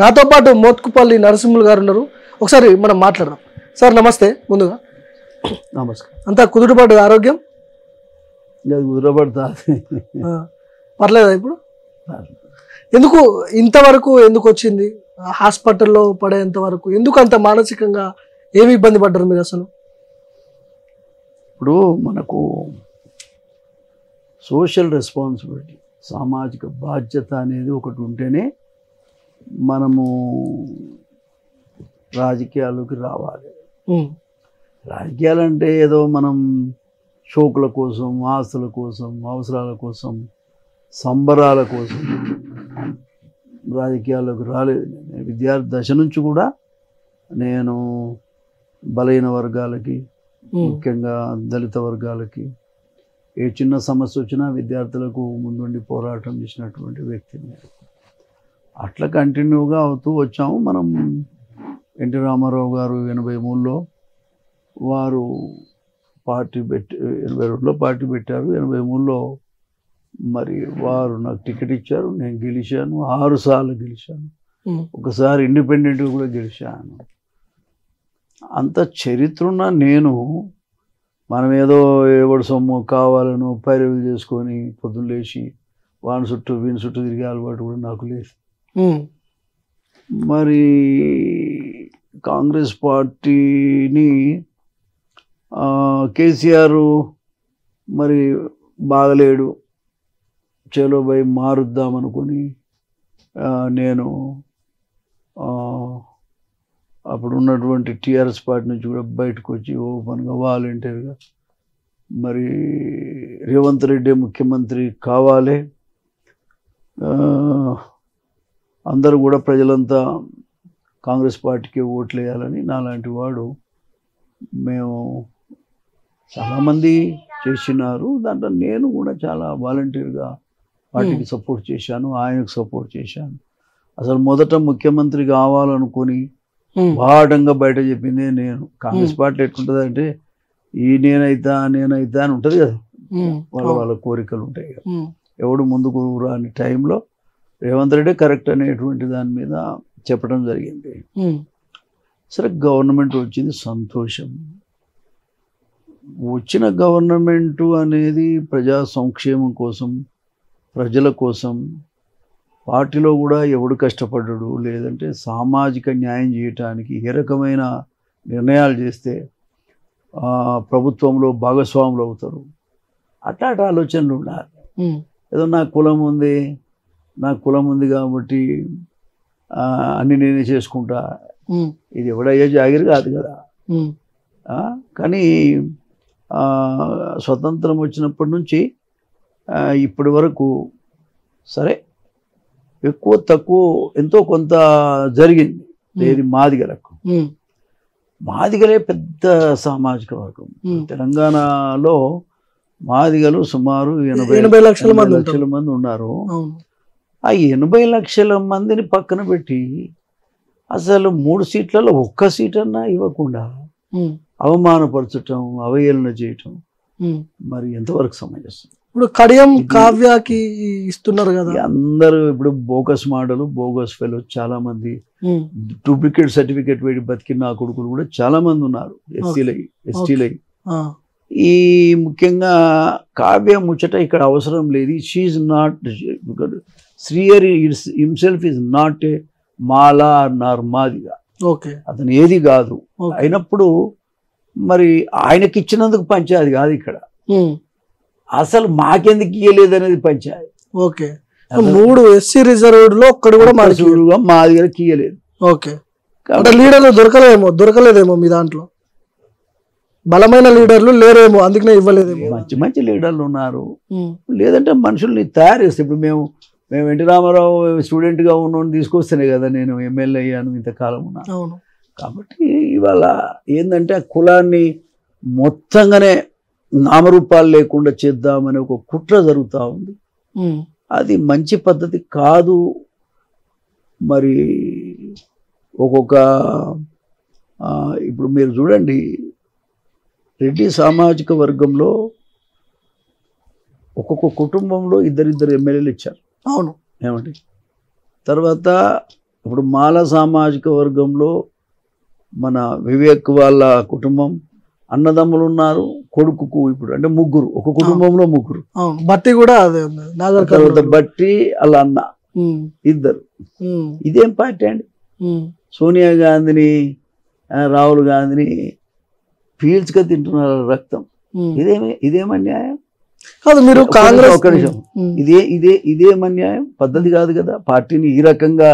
నాతో పాటు మోత్కుపల్లి నరసింహులు గారు ఉన్నారు. ఒకసారి మనం మాట్లాడదాం. సార్ నమస్తే. ముందుగా నమస్కారం. అంతా కుదుటపాటు ఆరోగ్యం కుదరబడతా పర్లేదా ఇప్పుడు? ఎందుకు ఇంతవరకు ఎందుకు వచ్చింది? హాస్పిటల్లో పడేంత వరకు ఎందుకు అంత మానసికంగా ఏమి ఇబ్బంది పడ్డారు మీరు అసలు? ఇప్పుడు మనకు సోషల్ రెస్పాన్సిబిలిటీ, సామాజిక బాధ్యత అనేది ఒకటి ఉంటేనే మనము రాజకీయాల్లోకి రావాలి. రాజకీయాలంటే ఏదో మనం షోకుల కోసం, ఆస్తుల కోసం, అవసరాల కోసం, సంబరాల కోసం రాజకీయాల్లోకి రాలేదు. నేను విద్యార్థి దశ నుంచి కూడా నేను బలహీన వర్గాలకి, ముఖ్యంగా దళిత వర్గాలకి ఏ చిన్న సమస్య వచ్చినా విద్యార్థులకు ముందుండి పోరాటం చేసినటువంటి వ్యక్తిని. అట్లా కంటిన్యూగా అవుతూ వచ్చాము. మనం ఎన్టీ రామారావు గారు 83లో వారు పార్టీ 82లో పార్టీ పెట్టారు. 83లో మరి వారు నాకు టికెట్ ఇచ్చారు. నేను గెలిచాను. 6 సార్లు గెలిచాను. ఒకసారి ఇండిపెండెంట్గా కూడా గెలిచాను. అంత చరిత్ర ఉన్న నేను మనం ఏదో ఎవడు సొమ్ము కావాలను పైరవులు చేసుకొని పొద్దున్న లేచి వాని చుట్టూ వీని చుట్టూ తిరిగే అలవాటు కూడా నాకు లేదు. మరి కాంగ్రెస్ పార్టీని కేసీఆర్ మరి బాగలేడు, చలో భయ్ మారుద్దామనుకొని నేను అప్పుడు ఉన్నటువంటి టీఆర్ఎస్ పార్టీ నుంచి కూడా బయటకు వచ్చి ఓపెన్గా వాలంటీర్గా మరి రేవంత్ రెడ్డి ముఖ్యమంత్రి కావాలి, అందరూ కూడా ప్రజలంతా కాంగ్రెస్ పార్టీకి ఓట్లు వేయాలని నాలాంటి వాడు మేము చాలామంది చేసినారు. దాంట్లో నేను కూడా చాలా వాలంటీర్గా పార్టీకి సపోర్ట్ చేశాను, ఆయనకు సపోర్ట్ చేశాను. అసలు మొదట ముఖ్యమంత్రి కావాలనుకొని బాటంగా బయట చెప్పిందే నేను. కాంగ్రెస్ పార్టీ ఎట్లుంటుంది అంటే ఈ నేనైతా అని ఉంటుంది కదా, వాళ్ళ కోరికలు ఉంటాయి కదా. ఎవడు ముందుకు రాని టైంలో రేవంత్ రెడ్డి కరెక్ట్ అనేటువంటి దాని మీద చెప్పడం జరిగింది. సరే గవర్నమెంట్ వచ్చింది, సంతోషం. వచ్చిన గవర్నమెంటు అనేది ప్రజా సంక్షేమం కోసం, ప్రజల కోసం. పార్టీలో కూడా ఎవడు కష్టపడ్డాడు, లేదంటే సామాజిక న్యాయం చేయటానికి ఏ రకమైన నిర్ణయాలు చేస్తే ప్రభుత్వంలో భాగస్వాములు అవుతారు, అట్లాంటి ఆలోచనలు ఉండాలి. ఏదో నాకు కులం ఉంది కాబట్టి అన్ని నేనే చేసుకుంటా, ఇది ఎవడయ్యే జాగిరి కాదు కదా. కానీ స్వతంత్రం వచ్చినప్పటి నుంచి ఇప్పటి వరకు సరే ఎక్కువ తక్కువ ఎంతో కొంత జరిగింది. ఏది మాదిగలకు, మాదిగలే పెద్ద సామాజిక వర్గం. తెలంగాణలో మాదిగలు సుమారు 80 లక్షల మంది ఉన్నారు. ఆ 80 లక్షల మందిని పక్కన పెట్టి అసలు 3 సీట్లలో 1 సీట్ అన్నా ఇవ్వకుండా అవమానపరచటం, అవహేళన చేయటం మరి ఎంతవరకు సమంజసం? ఇప్పుడు కడియం కావ్యకి ఇస్తున్నారు కదా అందరూ. ఇప్పుడు బోగస్ మోడల్, బోగస్ ఫెలో చాలా మంది, డూప్లికేట్ సర్టిఫికేట్ వేడి బతికిన నా కొడుకులు కూడా చాలా మంది ఉన్నారు. ఎస్టీలై ఈ ముఖ్యంగా కావ్య ముచ్చట ఇక్కడ అవసరం లేదు. She not, Srihari himself is not a Mala nor Madiga, అతను ఏది కాదు. అయినప్పుడు మరి ఆయనకి ఇచ్చినందుకు పంచాయతీ కాదు ఇక్కడ, అసలు మాకెందుకు ఇయ్యలేదు అనేది పంచాయతీ. ఓకే, 3 ఎస్సీ రిజర్వ్డ్ లో ఒక్కడు కూడా మా దగ్గర ఇయ్యలేదు. ఓకే, లీడర్లు దొరకలేదేమో మీ దాంట్లో, బలమైన లీడర్లు లేరేమో, అందుకనే ఇవ్వలేదేమో. మంచి లీడర్లు ఉన్నారు, లేదంటే మనుషుల్ని తయారు చేస్తే. ఇప్పుడు మేము ఎన్టీ రామారావు స్టూడెంట్గా ఉన్నోని తీసుకొస్తేనే కదా నేను ఎమ్మెల్యే అయ్యాను, ఇంతకాలం ఉన్నాను. కాబట్టి ఇవాళ ఏంటంటే ఆ కులాన్ని మొత్తంగానే నామరూపాలు లేకుండా చేద్దామనే ఒక కుట్ర జరుగుతూ ఉంది. అది మంచి పద్ధతి కాదు. మరి ఒక్కొక్క ఇప్పుడు మీరు చూడండి, రెడ్డి సామాజిక వర్గంలో ఒక్కొక్క కుటుంబంలో ఇద్దరిద్దరు ఎమ్మెల్యేలు ఇచ్చారు. అవును, ఏమండి? తర్వాత ఇప్పుడు మాల సామాజిక వర్గంలో మన వివేక్ వాళ్ళ కుటుంబం అన్నదమ్ములు ఉన్నారు, కొడుకుకు ఇప్పుడు అంటే ముగ్గురు, ఒక కుటుంబంలో ముగ్గురు. బట్టి కూడా అదే ఉంది, నాగర్ తర్వాత బట్టి వాళ్ళ అన్న ఇద్దరు. ఇదేం పార్టీ అండి? సోనియా గాంధీని రాహుల్ గాంధీని పీల్చుక తింటున్నారు రక్తం. ఇదేం అన్యాయం కాదు. మీరు కాంగ్రెస్ ఒక నిమిషం, ఇదేం అన్యాయం? పద్ధతి కాదు కదా. పార్టీని ఈ రకంగా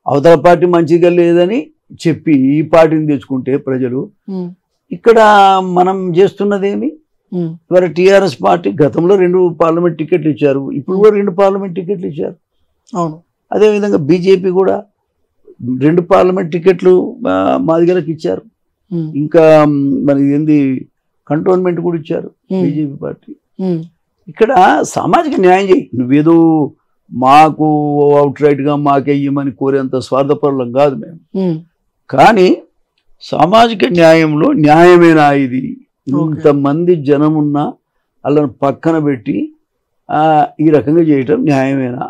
అవతల పార్టీ మంచిగా లేదని చెప్పి ఈ పార్టీని తెచ్చుకుంటే ప్రజలు, ఇక్కడ మనం చేస్తున్నదేమి? ఇవాళ టీఆర్ఎస్ పార్టీ గతంలో 2 పార్లమెంట్ టికెట్లు ఇచ్చారు, ఇప్పుడు కూడా 2 పార్లమెంట్ టికెట్లు ఇచ్చారు. అవును. అదేవిధంగా బీజేపీ కూడా 2 పార్లమెంట్ టికెట్లు మాదిగలకు ఇచ్చారు. ఇంకా మరి ఏంది కంటోన్మెంట్ కూడా ఇచ్చారు బీజేపీ పార్టీ. ఇక్కడ సామాజిక న్యాయం చేయి. నువ్వేదో మాకు అవుట్ రైట్గా మాకే ఇవ్వమని కోరేంత స్వార్థపరులం కాదు మేము. కానీ సామాజిక న్యాయంలో న్యాయమేనా ఇది? ఇంతమంది జనం ఉన్నా వాళ్ళని పక్కన పెట్టి ఈ రకంగా చేయటం న్యాయమేనా?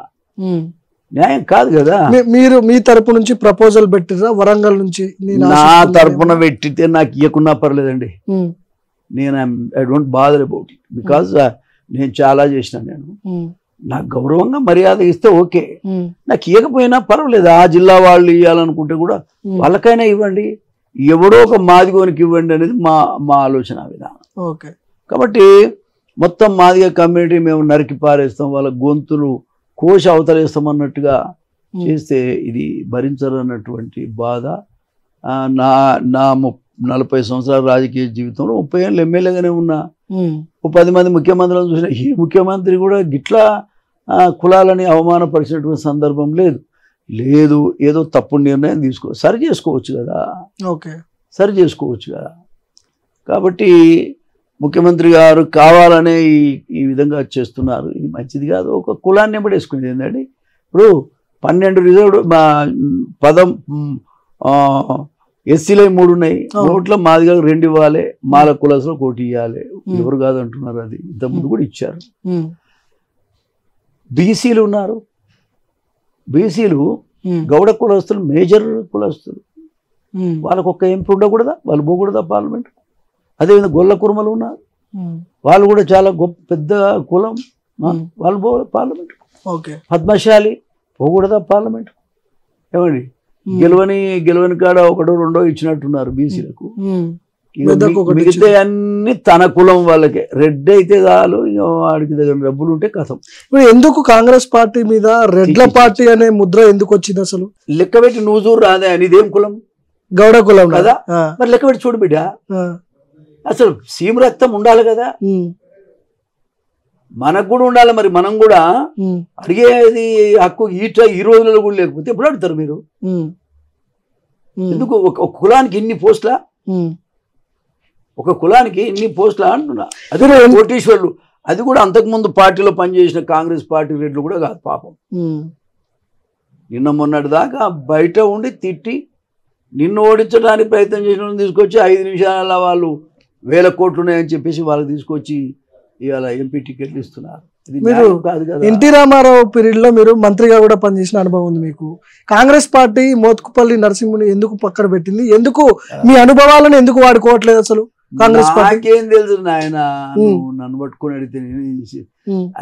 న్యాయం కాదు కదా. మీరు మీ తరపు నుంచి ప్రపోజల్ పెట్టిరా వరంగల్ నుంచి? నా తరపున పెట్టితే నాకు ఇవ్వకున్నా పర్లేదండి. నేను I don't bother about it, because నేను చాలా చేసిన. నేను నాకు గౌరవంగా మర్యాద ఇస్తే ఓకే, నాకు ఇవ్వకపోయినా పర్వాలేదు. ఆ జిల్లా వాళ్ళు ఇవ్వాలనుకుంటే కూడా వాళ్ళకైనా ఇవ్వండి, ఎవడో ఒక మాదిగోనికి ఇవ్వండి అనేది మా ఆలోచన విధానం. ఓకే. కాబట్టి మొత్తం మాదిగ కమ్యూనిటీ మేము నరికి పారేస్తాం, వాళ్ళ గొంతులు కోశ అవతలేస్తామన్నట్టుగా చేస్తే ఇది భరించరన్నటువంటి బాధ. నా 40 సంవత్సరాల రాజకీయ జీవితంలో 30 ఏళ్ళు ఎమ్మెల్యేగానే ఉన్నా. 10 మంది ముఖ్యమంత్రులను చూసిన ఈ ముఖ్యమంత్రి కూడా గిట్లా కులాలని అవమానపరిచినటువంటి సందర్భం లేదు. ఏదో తప్పుడు నిర్ణయం సరి చేసుకోవచ్చు కదా. ఓకే, సరి చేసుకోవచ్చు కదా. కాబట్టి ముఖ్యమంత్రి గారు కావాలనే ఈ విధంగా చేస్తున్నారు. ఇది మంచిది కాదు. ఒక కులాన్ని ఎంబడేసుకునేది ఏంటండి? ఇప్పుడు 12 రిజర్వ్డ్ ఎస్సీలో 3 ఉన్నాయి, ఓట్లో మాదిగా 2 ఇవ్వాలి, మాల కులాసులో 1 ఇవ్వాలి. ఎవరు కాదంటున్నారు? అది ఇంతకుముందు కూడా ఇచ్చారు. బీసీలు ఉన్నారు, బీసీలు గౌడ కులస్తులు, మేజర్ కులస్తులు, వాళ్ళకు ఒక్క ఎంపీ ఉండకూడదా? వాళ్ళు పోకూడదా పార్లమెంట్? అదేవిధంగా గొల్ల కుర్మలు ఉన్నారు, వాళ్ళు కూడా చాలా గొప్ప పెద్ద కులం, వాళ్ళు పో పార్లమెంట్. పద్మశాలి పోకూడదా పార్లమెంట్? ఏమండి, గెలవని కాడ 1, 2 ఇచ్చినట్టున్నారు బీసీలకు. మిగతా అన్ని తన కులం వాళ్ళకే. రెడ్ అయితే చాలు, వాడికి దగ్గర డబ్బులు ఉంటే కథం. ఇప్పుడు ఎందుకు కాంగ్రెస్ పార్టీ మీద రెడ్ల పార్టీ అనే ముద్ర ఎందుకు వచ్చింది అసలు? లెక్క పెట్టి నువ్వు చూడు రాదే అని. ఇదేం కులం? గౌడ కులం కదా. మరి లెక్క పెట్టి చూడు బిడ్డ, అసలు సీమ రక్తం ఉండాలి కదా, మనకు కూడా ఉండాలి. మరి మనం కూడా అడిగేది హక్కు ఈ రోజులలో కూడా లేకపోతే ఎప్పుడు అడుగుతారు మీరు? ఎందుకు ఒక కులానికి ఇన్ని పోస్టులా? ఒక కులానికి ఇన్ని పోస్టులా అంటున్నా. అదే కోటీశ్వర్లు, అది కూడా అంతకుముందు పార్టీలో పనిచేసిన కాంగ్రెస్ పార్టీ రెడ్లు కూడా కాదు పాపం. నిన్న మొన్నటి దాకా బయట ఉండి తిట్టి నిన్ను ఓడించడానికి ప్రయత్నం చేసిన తీసుకొచ్చి 5 నిమిషాల వాళ్ళు 1000 కోట్లు ఉన్నాయని చెప్పేసి వాళ్ళకి తీసుకొచ్చి ఇవాళ ఎంపీ టికెట్లు ఇస్తున్నారు. మీరు ఎన్టీ రామారావు పీరియడ్ లో మీరు మంత్రిగా కూడా పనిచేసిన అనుభవం ఉంది మీకు. కాంగ్రెస్ పార్టీ మోత్కుపల్లి నరసింహుని ఎందుకు పక్కన పెట్టింది? ఎందుకు మీ అనుభవాలను ఎందుకు వాడుకోవట్లేదు అసలు కాంగ్రెస్ పార్టీ? నాకేం తెలుసు నాయన, నన్ను పట్టుకొని అడిగితే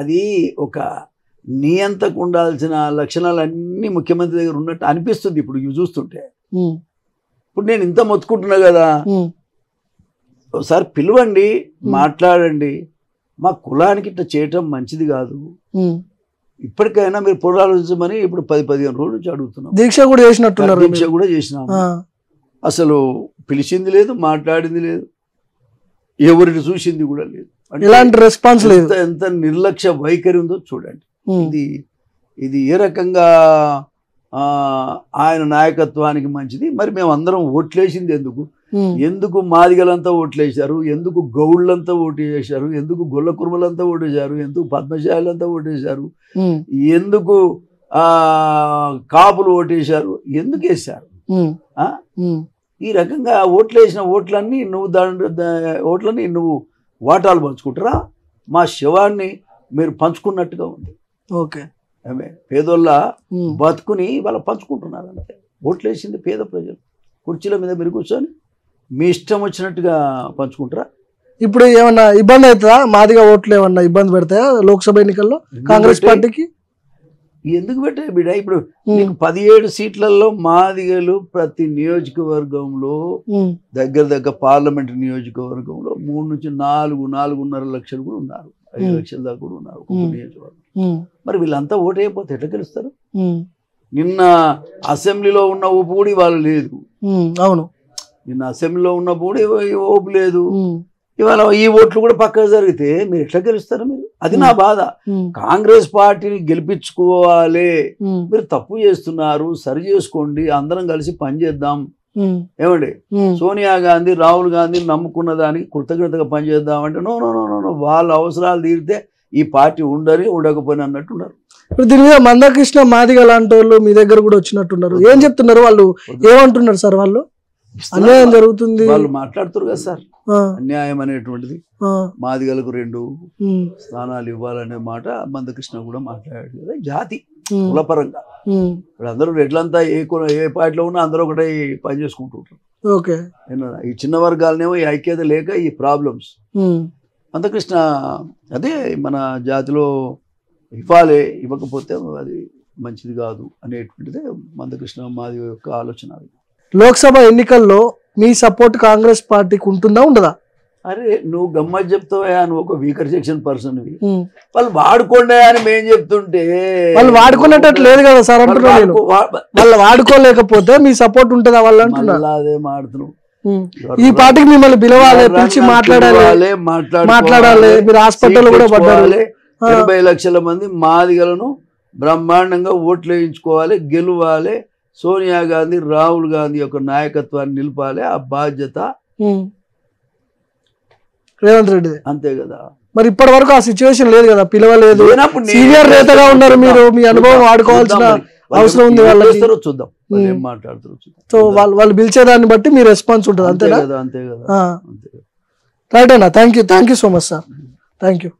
అది ఒక నియంతకు ఉండాల్సిన లక్షణాలన్నీ ముఖ్యమంత్రి దగ్గర ఉన్నట్టు అనిపిస్తుంది ఇప్పుడు ఇవి చూస్తుంటే. ఇప్పుడు నేను ఇంత మొత్తుకుంటున్నా కదా, ఒకసారి పిలవండి, మాట్లాడండి. మా కులానికి ఇట్లా చేయటం మంచిది కాదు, ఇప్పటికైనా మీరు పునరాలోచించమని ఇప్పుడు 10-15 రోజుల నుంచి అడుగుతున్నాం. దీక్ష కూడా చేసినట్టున్నారు. దీక్ష కూడా చేసినాము. అసలు పిలిచింది లేదు, మాట్లాడింది లేదు, ఎవరిని చూసింది కూడా లేదు. ఎలాంటి రెస్పాన్స్ లేదు. ఎంత నిర్లక్ష్య వైఖరి ఉందో చూడండి. ఇది ఏ రకంగా ఆయన నాయకత్వానికి మంచిది? మరి మేము అందరం ఓట్లేసింది ఎందుకు మాదిగలంతా ఓట్లేశారు, ఎందుకు గౌళ్ళంతా ఓటు చేశారు, ఎందుకు గొల్ల కుర్మలంతా ఓటేశారు, ఎందుకు పద్మశాలంతా ఓటేశారు, ఎందుకు కాపులు ఓటేశారు, ఎందుకు వేశారు? ఈ రకంగా ఓట్లేసిన ఓట్లన్నీ నువ్వు వాటాలు పంచుకుంటారా? మా శవాన్ని మీరు పంచుకున్నట్టుగా ఉంది. ఓకే, పేదోళ్ళ బతుకుని వాళ్ళ పంచుకుంటున్నారు అంతే. ఓట్లు వేసింది పేద ప్రజలు. కుర్చీల మీద మీరు కూర్చొని మీ ఇష్టం వచ్చినట్టుగా పంచుకుంటారా? ఇప్పుడు ఏమన్నా ఇబ్బంది అవుతుందా? మాదిగా ఓట్లు ఏమన్నా ఇబ్బంది పెడతాయా లోక్సభ ఎన్నికల్లో కాంగ్రెస్ పార్టీకి? ఎందుకు పెట్టాయి బిడ్డ? ఇప్పుడు నీకు 17 సీట్లలో మాదిగలు ప్రతి నియోజకవర్గంలో దగ్గర పార్లమెంటరీ నియోజకవర్గంలో 3 నుంచి 4.5 లక్షలు కూడా ఉన్నారు, 5 లక్షల దాకా కూడా ఉన్నారు ఒక్కొక్క నియోజకవర్గం. మరి వీళ్ళంతా ఓటు అయిపోతే ఎట్లా గెలుస్తారు? నిన్న అసెంబ్లీలో ఉన్న ఊపు కూడా ఇవాళ లేదు. అవును, నిన్న అసెంబ్లీలో ఉన్న కూడా ఓపు లేదు. ఇవాళ ఈ ఓట్లు కూడా పక్కకు జరిగితే మీరు ఎట్లా గెలుస్తారు? మీరు అది నా బాధ. కాంగ్రెస్ పార్టీని గెలిపించుకోవాలి. మీరు తప్పు చేస్తున్నారు, సరి చేసుకోండి, అందరం కలిసి పనిచేద్దాం. ఏమండి, సోనియా గాంధీ రాహుల్ గాంధీని నమ్ముకున్న దానికి కృతజ్ఞతగా పనిచేద్దాం అంటే నో నో నో నో, వాళ్ళ అవసరాలు తీరితే ఈ పార్టీ ఉండని ఉండకపోయినా అన్నట్టున్నారు. ఇప్పుడు దీని మీద మందకృష్ణ మాదిగ లాంటి వాళ్ళు మీ దగ్గర కూడా వచ్చినట్టున్నారు. ఏం చెప్తున్నారు వాళ్ళు? ఏమంటున్నారు సార్? వాళ్ళు అన్యాయం జరుగుతుంది వాళ్ళు మాట్లాడుతారు కదా సార్. అన్యాయం అనేటువంటిది మాదిగలకు 2 స్థానాలు ఇవ్వాలనే మాట మందకృష్ణ కూడా మాట్లాడాడు కదా. జాతి కులపరంగా ఇప్పుడు అందరూ రెడ్లంతా ఏ పార్టీలో ఉన్నా అందరూ ఒకటే పని చేసుకుంటుంటారు. ఓకే, ఈ చిన్న వర్గాలనేమో ఈ ఐక్యత లేక ఈ ప్రాబ్లమ్స్. మందకృష్ణ అదే మన జాతిలో ఇవ్వాలి, ఇవ్వకపోతే అది మంచిది కాదు అనేటువంటిదే మందకృష్ణ మాది యొక్క ఆలోచన. లోక్సభ ఎన్నికల్లో మీ సపోర్ట్ కాంగ్రెస్ పార్టీకి ఉంటుందా ఉండదా? అరే నువ్వు గమ్మత్ చెప్తావా? నువ్వు ఒక వీకర్ సెక్షన్ పర్సన్. వాళ్ళు వాడుకోండి అని మేము చెప్తుంటే వాళ్ళు వాడుకునేటట్టు లేదు కదా సార్ అంటున్నా నేను. వాళ్ళు వాడుకోలేకపోతే మీ సపోర్ట్ ఉంటుందా వాళ్ళు అంటున్నా? అదే మాడుతున్నావు. ఈ పార్టీకి మిమ్మల్ని పిలవాలి, పిలిచి మాట్లాడాలి, మీరు హాస్పిటల్ కూడా పడ్డారు. 80 లక్షల మంది మాదిగలను బ్రహ్మాండంగా ఓట్లు వేయించుకోవాలి, గెలవాలి. సోనియా గాంధీ రాహుల్ గాంధీ యొక్క నాయకత్వాన్ని నిలపాలి. ఆ బాధ్యత రేవంత్ రెడ్డి. అంతే కదా. మరి ఇప్పటి వరకు ఆ సిచ్యువేషన్ లేదు కదా, పిలవలేదు. సీనియర్ నేతగా ఉన్నారు మీరు, మీ అనుభవం వాడుకోవాల్సిన అవసరం ఉంది. వాళ్ళకి చూద్దాం ఏం మాట్లాడుతారు. సో వాళ్ళు పిలిచేదాన్ని బట్టి మీ రెస్పాన్స్ ఉంటుంది. అంతేనా? అంతే కదా. రైట్ అన్న, thank you so much sir. Thank you.